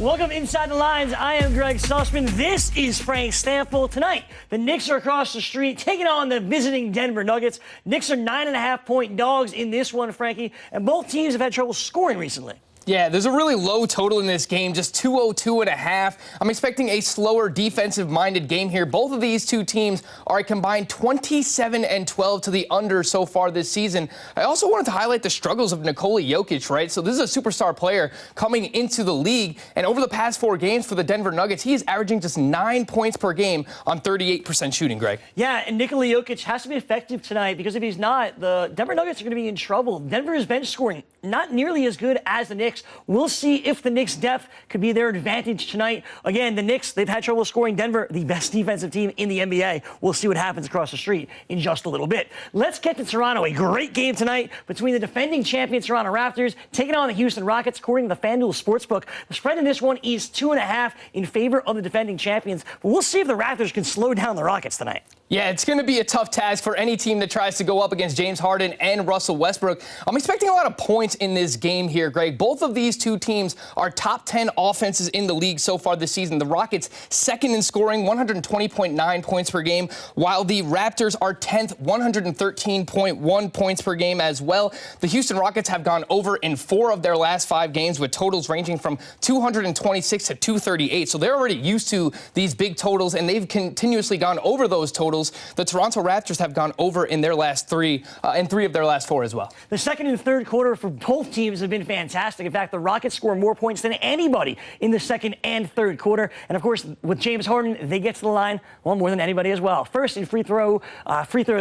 Welcome Inside the Lines. I am Greg Sussman. This is Frank Stanfield. Tonight, the Knicks are across the street taking on the visiting Denver Nuggets. Knicks are 9.5-point dogs in this one, Frankie, and both teams have had trouble scoring recently. Yeah, there's a really low total in this game, just 202.5. I'm expecting a slower defensive-minded game here. Both of these two teams are a combined 27-12 to the under so far this season. I also wanted to highlight the struggles of Nikola Jokic, right? So this is a superstar player coming into the league, and over the past 4 games for the Denver Nuggets, he is averaging just 9 points per game on 38% shooting, Greg. Yeah, and Nikola Jokic has to be effective tonight because if he's not, the Denver Nuggets are going to be in trouble. Denver's bench scoring not nearly as good as the Knicks. We'll see if the Knicks' depth could be their advantage tonight. Again, the Knicks, they've had trouble scoring. Denver, the best defensive team in the NBA. We'll see what happens across the street in just a little bit. Let's get to Toronto. A great game tonight between the defending champion Toronto Raptors taking on the Houston Rockets. According to the FanDuel Sportsbook, the spread in this one is 2.5 in favor of the defending champions. But we'll see if the Raptors can slow down the Rockets tonight. Yeah, it's going to be a tough task for any team that tries to go up against James Harden and Russell Westbrook. I'm expecting a lot of points in this game here, Greg. Both of these two teams are top 10 offenses in the league so far this season. The Rockets second in scoring, 120.9 points per game, while the Raptors are 10th, 113.1 points per game as well. The Houston Rockets have gone over in 4 of their last 5 games with totals ranging from 226 to 238. So they're already used to these big totals, and they've continuously gone over those totals. The Toronto Raptors have gone over in their last 3, and 3 of their last 4 as well. The second and third quarter for both teams have been fantastic. In fact, the Rockets score more points than anybody in the second and third quarter. And of course, with James Harden, they get to the line, well, more than anybody as well. First in free throws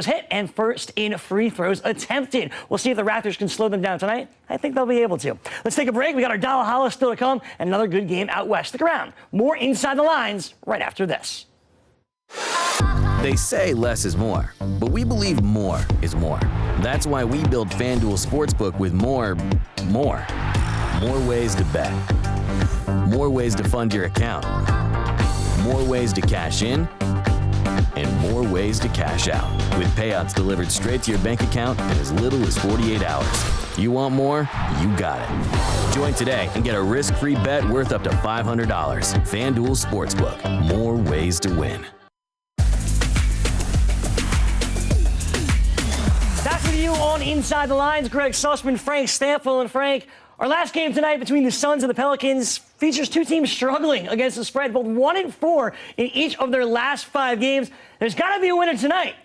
hit and first in free throws attempted. We'll see if the Raptors can slow them down tonight. I think they'll be able to. Let's take a break. We got our Dollar Holla still to come and another good game out west. Stick around. More Inside the Lines right after this. They say less is more, but we believe more is more. That's why we build FanDuel Sportsbook with more ways to bet, more ways to fund your account, more ways to cash in, and more ways to cash out, with payouts delivered straight to your bank account in as little as 48 hours. You want more? You got it. Join today and get a risk-free bet worth up to $500. FanDuel Sportsbook, more ways to win. That's with you on Inside the Lines. Greg Sussman, Frank Stanfield, and Frank. Our last game tonight between the Suns and the Pelicans features two teams struggling against the spread, both 1-4 in each of their last 5 games. There's got to be a winner tonight.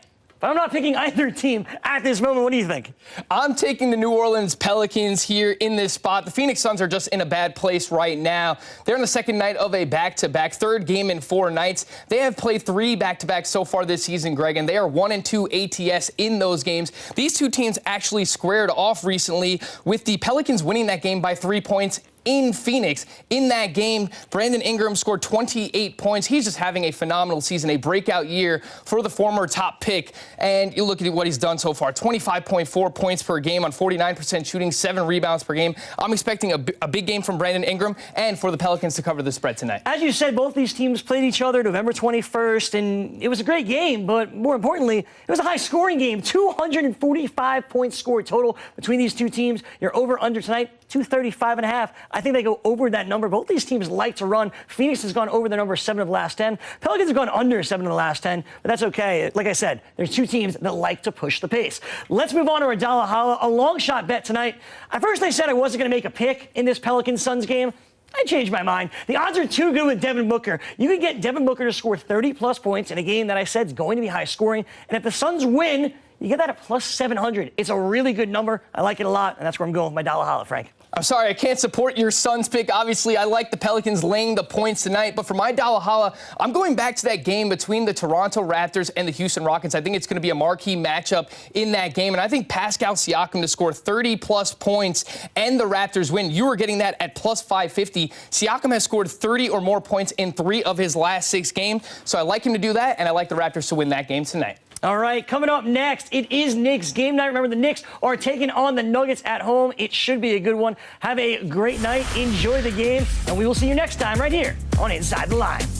But I'm not picking either team at this moment. What do you think? I'm taking the New Orleans Pelicans here in this spot. The Phoenix Suns are just in a bad place right now. They're on the second night of a back-to-back, third game in 4 nights. They have played 3 back-to-backs so far this season, Greg, and they are 1-2 ATS in those games. These two teams actually squared off recently, with the Pelicans winning that game by 3 points in Phoenix. In that game, Brandon Ingram scored 28 points. He's just having a phenomenal season, a breakout year for the former top pick. And you look at what he's done so far, 25.4 points per game on 49% shooting, 7 rebounds per game. I'm expecting a big game from Brandon Ingram and for the Pelicans to cover the spread tonight. As you said, both these teams played each other November 21st, and it was a great game, but more importantly, it was a high-scoring game. 245 points scored total between these two teams. Your over-under tonight, 235.5. I think they go over that number. Both these teams like to run. Phoenix has gone over the number 7 of the last 10. Pelicans have gone under 7 of the last 10, but that's okay. Like I said, there's two teams that like to push the pace. Let's move on to our Dollar Holla, a long shot bet tonight. At first, I said I wasn't going to make a pick in this Pelicans-Suns game. I changed my mind. The odds are too good with Devin Booker. You can get Devin Booker to score 30-plus points in a game that I said is going to be high scoring. And if the Suns win, you get that at plus 700. It's a really good number. I like it a lot, and that's where I'm going with my Dollar Holla, Frank. I'm sorry, I can't support your Suns pick. Obviously, I like the Pelicans laying the points tonight. But for my Dollar Holla, I'm going back to that game between the Toronto Raptors and the Houston Rockets. I think it's going to be a marquee matchup in that game. And I think Pascal Siakam to score 30-plus points and the Raptors win. You are getting that at plus 550. Siakam has scored 30 or more points in 3 of his last 6 games. So I like him to do that, and I like the Raptors to win that game tonight. All right, coming up next, it is Knicks game night. Remember, the Knicks are taking on the Nuggets at home. It should be a good one. Have a great night. Enjoy the game, and we will see you next time right here on Inside the Lines.